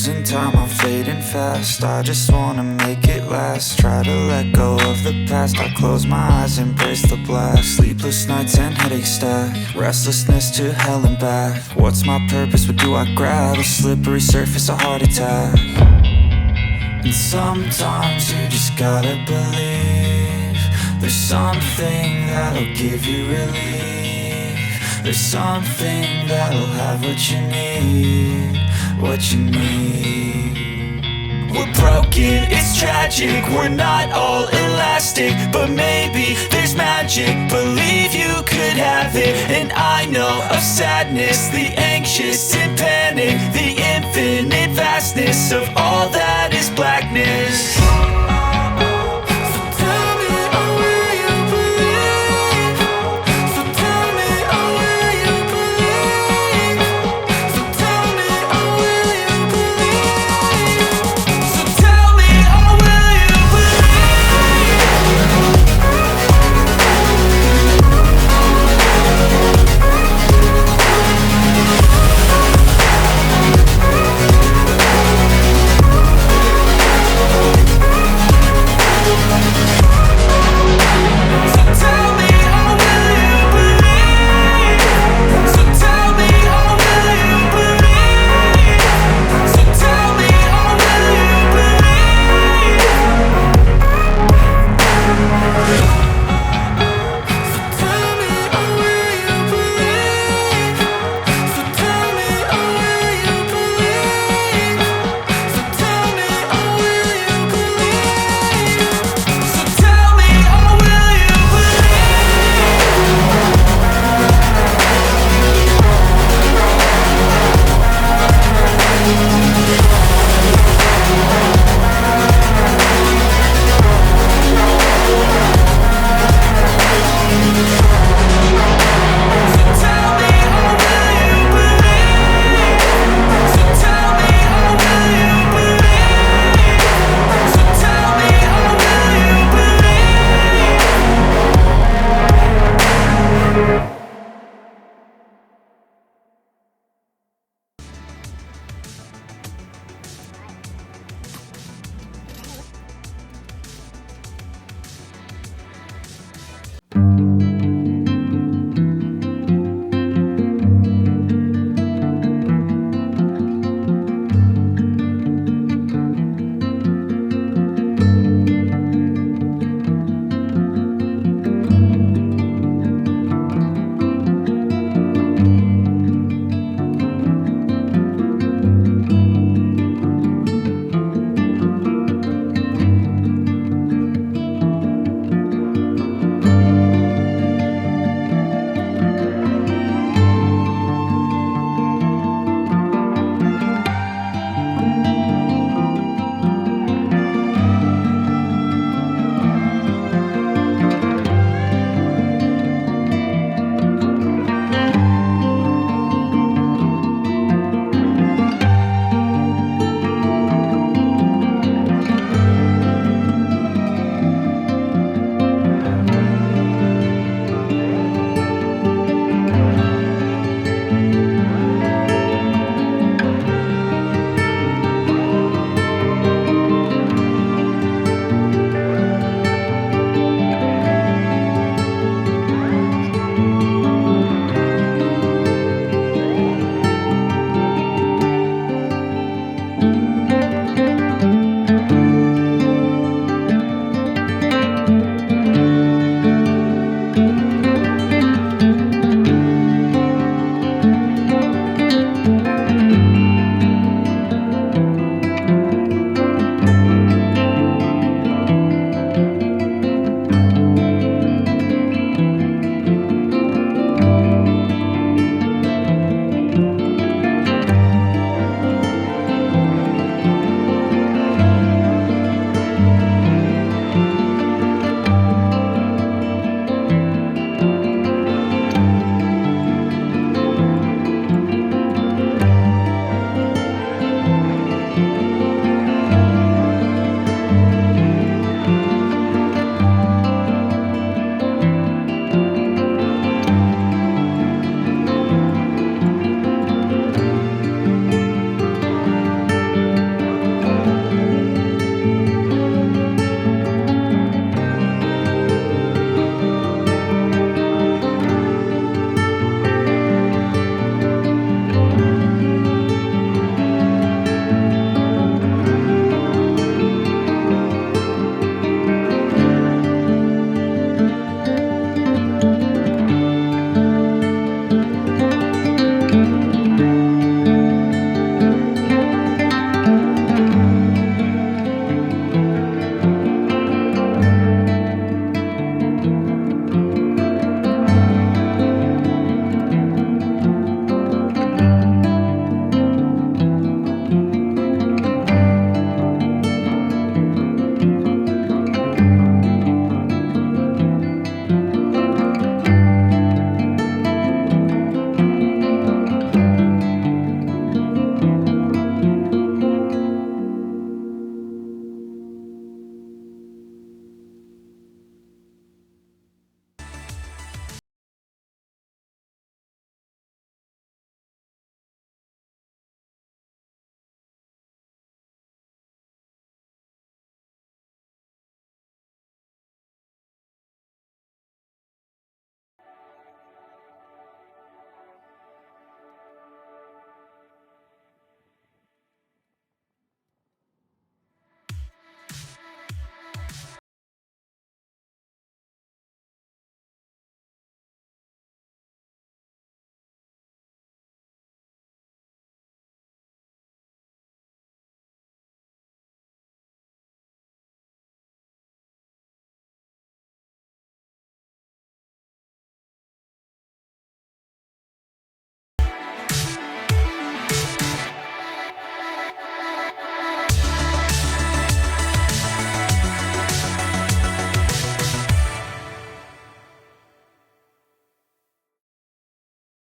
losing time, I'm fading fast. I just wanna make it last. Try to let go of the past. I close my eyes, embrace the blast. Sleepless nights and headaches stack. Restlessness to hell and back. What's my purpose, what do I grab? A slippery surface, a heart attack. And sometimes you just gotta believe there's something that'll give you relief. There's something that'll have what you need, what you need. We're broken, it's tragic, we're not all elastic, but maybe there's magic. Believe you could have it. And I know of sadness, the anxious and panic, the infinite vastness of all that is blackness.